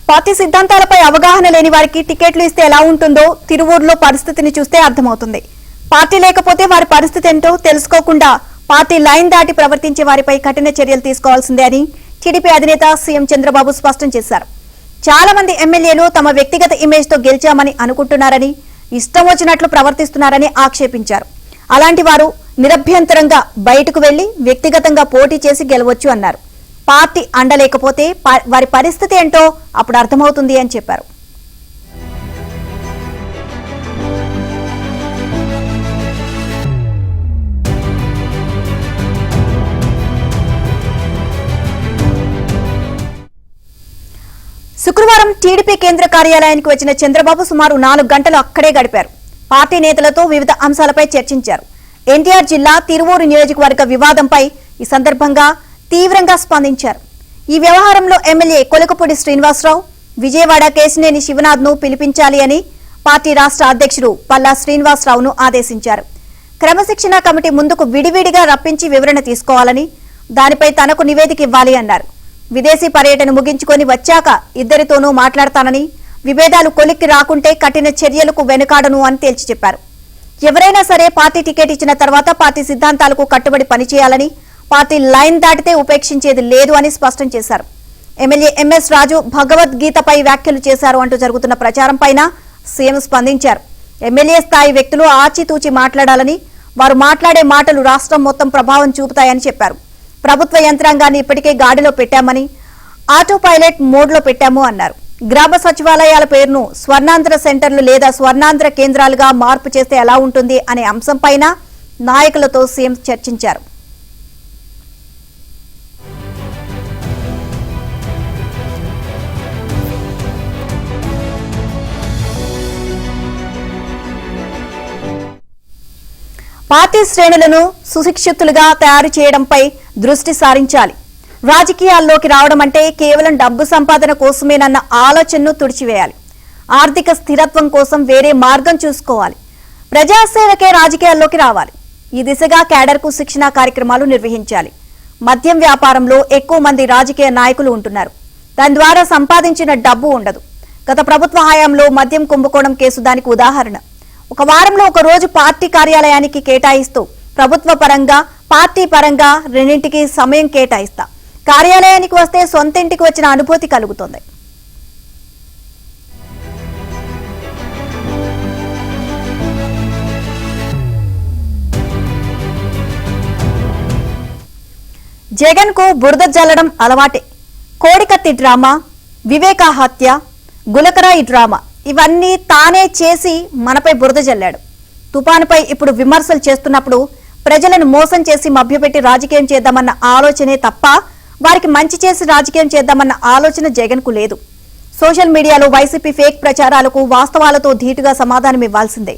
Party సిద్ధాంతాలపై అవగాహన లేని వారికి టికెట్లు ఇస్తే ఎలా ఉంటుందో తిరువూరులో పరిస్థితిని చూస్తే అర్థమవుతుంది. పార్టీ లేకపోతే వారి పరిస్థితి ఏంటో తెలుసుకోకుండా పార్టీ లైన్ దాటి ప్రవర్తించే వారిపై కఠిన చర్యలు తీసుకోవాల్సిందే అని టీడీపీ అధినేత సీఎం చంద్రబాబు స్పష్టం చేశారు. చాలా మంది ఎమ్మెల్యేలు తమ వ్యక్తిగత ఇమేజ్ తో గెలిచామని అనుకుంటున్నారని, ఇష్టం వచ్చినట్లు ప్రవర్తిస్తున్నారని ఆక్షేపించారు. అలాంటి వారు నిరభ్యంతరంగా బయటకు వెళ్లి వ్యక్తిగతంగా పోటీ చేసి గెలవచ్చు అన్నారు. పార్టీ అండలేకపోతే వారి పరిస్థితి ఏంటో అప్పుడు అర్థమవుతుంది అని చెప్పారు. శుక్రవారం టీడీపీ కేంద్ర కార్యాలయానికి వచ్చిన చంద్రబాబు సుమారు 4 గంటలు అక్కడే గడిపారు. పార్టీ నేతలతో వివిధ అంశాలపై చర్చించారు. ఎన్టీఆర్ జిల్లా తిరువూరు నియోజకవర్గ వివాదంపై ఈ సందర్భంగా తీవ్రంగా స్పందించారు. ఈ వ్యవహారంలో ఎమ్మెల్యే కొలకపూడి శ్రీనివాసరావు, విజయవాడ కేశినేని శివనాథ్ను పిలిపించాలి అని పార్టీ రాష్ట్ర అధ్యక్షుడు పల్లా శ్రీనివాసరావును ఆదేశించారు. క్రమశిక్షణ కమిటీ ముందుకు విడివిడిగా రప్పించి వివరణ తీసుకోవాలని, దానిపై తనకు నివేదిక ఇవ్వాలి అన్నారు. విదేశీ పర్యటన ముగించుకొని వచ్చాక ఇద్దరితోనూ మాట్లాడతానని, విభేదాలు కొలిక్కి రాకుంటే కఠిన చర్యలకు వెనుకాడను అని తేల్చి చెప్పారు. ఎవరైనా సరే పార్టీ టికెట్ ఇచ్చిన తర్వాత పార్టీ సిద్ధాంతాలకు కట్టుబడి పనిచేయాలని, పార్టీ లైన్ దాటితే ఉపేక్షించేది లేదు అని స్పష్టం చేశారు. ఎమ్మెల్యే ఎంఎస్ రాజు భగవద్గీతపై వ్యాఖ్యలు చేశారు అంటూ జరుగుతున్న ప్రచారం పైన సీఎం స్పందించారు. ఎమ్మెల్యే స్థాయి వ్యక్తులు ఆచితూచి మాట్లాడాలని, వారు మాట్లాడే మాటలు రాష్ట్రం మొత్తం ప్రభావం చూపుతాయని చెప్పారు. ప్రభుత్వ యంత్రాంగాన్ని ఇప్పటికే గాడిలో పెట్టామని, ఆటో పైలట్ మోడ్లో పెట్టాము అన్నారు. గ్రామ సచివాలయాల పేరును స్వర్ణాంధ్ర సెంటర్లు లేదా స్వర్ణాంధ్ర కేంద్రాలుగా మార్పు చేస్తే ఎలా ఉంటుంది అనే అంశంపైన నాయకులతో సీఎం చర్చించారు. పార్టీ శ్రేణులను సుశిక్షితులుగా తయారు చేయడంపై దృష్టి సారించాలి. రాజకీయాల్లోకి రావడం అంటే కేవలం డబ్బు సంపాదన కోసమేనన్న ఆలోచనను తుడిచివేయాలి. ఆర్థిక స్థిరత్వం కోసం వేరే మార్గం చూసుకోవాలి. ప్రజాసేవకే రాజకీయాల్లోకి రావాలి. ఈ దిశగా క్యాడర్కు శిక్షణా కార్యక్రమాలు నిర్వహించాలి. మద్యం వ్యాపారంలో ఎక్కువ మంది రాజకీయ నాయకులు ఉంటున్నారు. దాని ద్వారా సంపాదించిన డబ్బు ఉండదు. గత ప్రభుత్వ హయాంలో మద్యం కుంభకోణం కేసు దానికి ఉదాహరణ. ఒక వారంలో ఒక రోజు పార్టీ కార్యాలయానికి కేటాయిస్తూ ప్రభుత్వ పరంగా, పార్టీ పరంగా రెండింటికి సమయం కేటాయిస్తా. కార్యాలయానికి వస్తే సొంత ఇంటికి వచ్చిన అనుభూతి కలుగుతుంది. జగన్ కు బురద జల్లడం అలవాటే. కోడికత్తి డ్రామా, వివేక హత్య, గులకరాయి డ్రామా ఇవన్నీ తానే చేసి మనపై బురద జల్లాడు. తుపానుపై ఇప్పుడు విమర్శలు చేస్తున్నప్పుడు ప్రజలను మోసం చేసి మభ్యపెట్టి రాజకీయం చేద్దామన్న ఆలోచనే తప్ప వారికి మంచి చేసి రాజకీయం చేద్దామన్న ఆలోచన జగన్ కు లేదు. సోషల్ మీడియాలో వైసీపీ ఫేక్ ప్రచారాలకు వాస్తవాలతో ధీటుగా సమాధానం ఇవ్వాల్సిందే.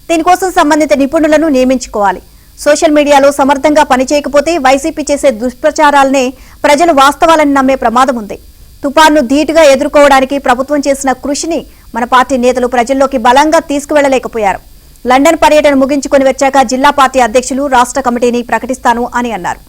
దీనికోసం సంబంధిత నిపుణులను నియమించుకోవాలి. సోషల్ మీడియాలో సమర్థంగా పనిచేయకపోతే వైసీపీ చేసే దుష్ప్రచారాలనే ప్రజలు వాస్తవాలను నమ్మే ప్రమాదం ఉంది. తుపాన్ను ధీటుగా ఎదుర్కోవడానికి ప్రభుత్వం చేసిన కృషిని మన పార్టీ నేతలు ప్రజల్లోకి బలంగా తీసుకువెళ్లలేకపోయారు. లండన్ పర్యటన ముగించుకొని వచ్చాక జిల్లా పార్టీ అధ్యక్షులు రాష్ట్ర కమిటీని ప్రకటిస్తాను అని అన్నారు.